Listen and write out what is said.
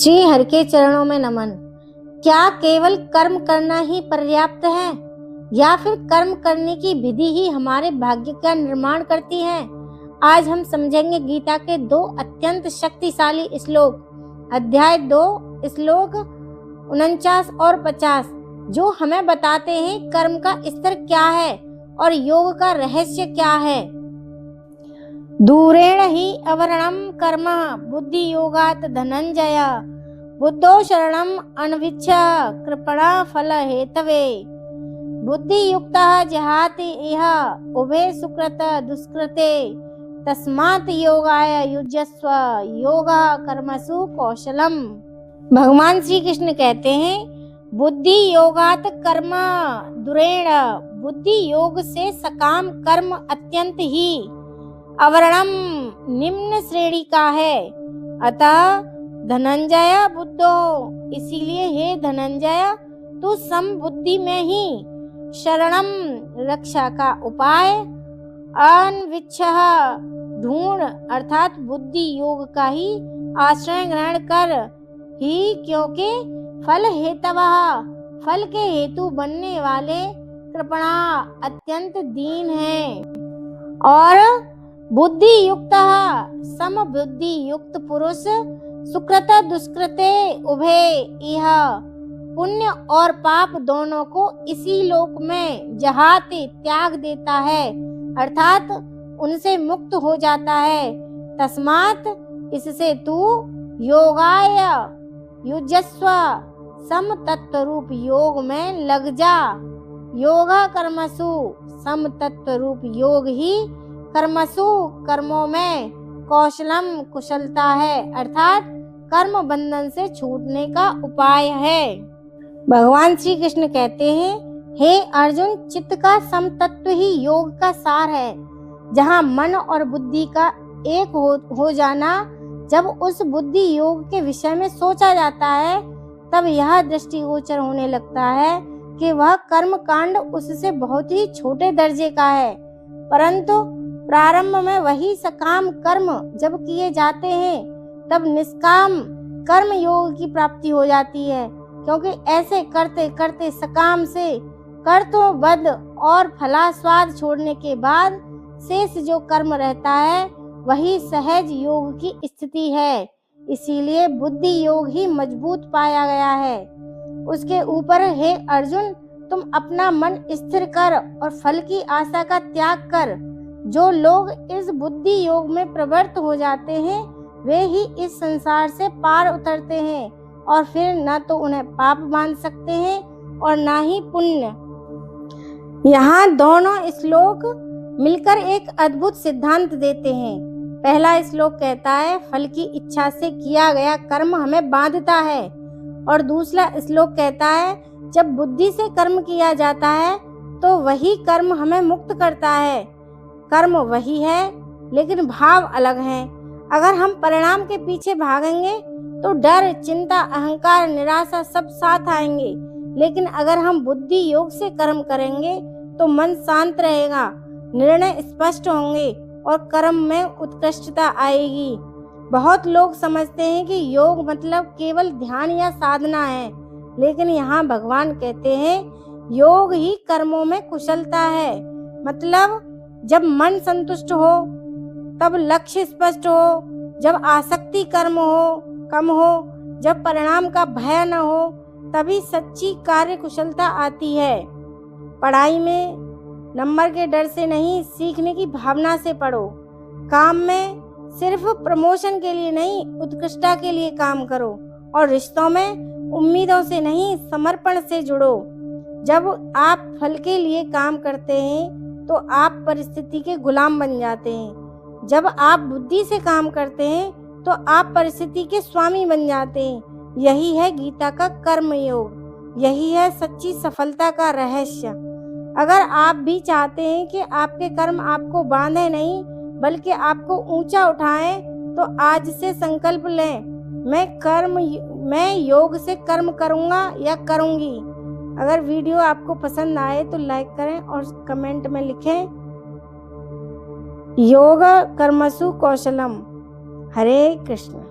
श्री हरि के चरणों में नमन। क्या केवल कर्म करना ही पर्याप्त है या फिर कर्म करने की विधि ही हमारे भाग्य का निर्माण करती है? आज हम समझेंगे गीता के दो अत्यंत शक्तिशाली श्लोक, अध्याय 2 श्लोक 49 और 50, जो हमें बताते हैं कर्म का स्तर क्या है और योग का रहस्य क्या है। दूरेण ही अवर्णम कर्म बुद्धि योगात धनंजय, बुद्धो शरणम अनविच्छ कृपणा फल हेतवे, बुद्धि युक्तः जहाति इह उभे सुकृत दुष्कृते, तस्मात् योगाय युज्यस्व योगः कर्मसु कौशलम। भगवान श्री कृष्ण कहते हैं, बुद्धि योगात कर्म दुरेण, बुद्धि योग से सकाम कर्म अत्यंत ही अवर्णम निम्न श्रेणी का है। अतः धनंजय बुद्धो, इसीलिए हे धनंजय तू सम बुद्धि में ही शरणम रक्षा का उपाय, अनविच्छः ढूंढ अर्थात बुद्धि योग का ही आश्रय ग्रहण कर ही, क्योंकि फल हेतवः, फल के हेतु बनने वाले कृपणा अत्यंत दीन है। और बुद्धि युक्त सम बुद्धि युक्त पुरुष सुकृत दुष्कृते उभे इह, पुण्य और पाप दोनों को इसी लोक में जहाते त्याग देता है, अर्थात उनसे मुक्त हो जाता है। तस्मात् इससे तू योगाय युजस्व, सम तत्व रूप योग में लग जा। योगा कर्मसु, सम तत्व रूप योग ही कर्मसु कर्मों में कौशलम कुशलता है, अर्थात कर्म बंधन से छूटने का उपाय है। भगवान श्री कृष्ण कहते हैं, हे अर्जुन, चित्त का समतत्व ही योग का सार है। जहाँ मन और बुद्धि का एक हो जाना, जब उस बुद्धि योग के विषय में सोचा जाता है, तब यह दृष्टिगोचर होने लगता है कि वह कर्म कांड उससे बहुत ही छोटे दर्जे का है। परंतु प्रारंभ में वही सकाम कर्म जब किए जाते हैं, तब निष्काम कर्म योग की प्राप्ति हो जाती है, क्योंकि ऐसे करते करते सकाम से कर्तव्यबद्ध और फलास्वाद छोड़ने के बाद शेष जो कर्म रहता है, वही सहज योग की स्थिति है। इसीलिए बुद्धि योग ही मजबूत पाया गया है। उसके ऊपर हे अर्जुन, तुम अपना मन स्थिर कर और फल की आशा का त्याग कर। जो लोग इस बुद्धि योग में प्रवृत्त हो जाते हैं, वे ही इस संसार से पार उतरते हैं, और फिर न तो उन्हें पाप बांध सकते हैं और न ही पुण्य। यहाँ दोनों श्लोक मिलकर एक अद्भुत सिद्धांत देते हैं। पहला श्लोक कहता है, फल की इच्छा से किया गया कर्म हमें बांधता है, और दूसरा श्लोक कहता है, जब बुद्धि से कर्म किया जाता है तो वही कर्म हमें मुक्त करता है। कर्म वही है, लेकिन भाव अलग हैं। अगर हम परिणाम के पीछे भागेंगे तो डर, चिंता, अहंकार, निराशा सब साथ आएंगे। लेकिन अगर हम बुद्धि योग से कर्म करेंगे तो मन शांत रहेगा, निर्णय स्पष्ट होंगे और कर्म में उत्कृष्टता आएगी। बहुत लोग समझते हैं कि योग मतलब केवल ध्यान या साधना है, लेकिन यहाँ भगवान कहते हैं, योग ही कर्मों में कुशलता है। मतलब जब मन संतुष्ट हो, तब लक्ष्य स्पष्ट हो, जब आसक्ति कर्म कम हो, जब परिणाम का भय न हो, तभी सच्ची कार्य कुशलता आती है। पढ़ाई में नंबर के डर से नहीं, सीखने की भावना से पढ़ो। काम में सिर्फ प्रमोशन के लिए नहीं, उत्कृष्टता के लिए काम करो। और रिश्तों में उम्मीदों से नहीं, समर्पण से जुड़ो। जब आप फल के लिए काम करते हैं तो आप परिस्थिति के गुलाम बन जाते हैं। जब आप बुद्धि से काम करते हैं तो आप परिस्थिति के स्वामी बन जाते हैं। यही है गीता का कर्म योग, यही है सच्ची सफलता का रहस्य। अगर आप भी चाहते हैं कि आपके कर्म आपको बांधे नहीं, बल्कि आपको ऊंचा उठाएं, तो आज से संकल्प लें, मैं योग से कर्म करूंगा या करूंगी। अगर वीडियो आपको पसंद आए तो लाइक करें और कमेंट में लिखें, योग कर्मसु कौशलम। हरे कृष्ण।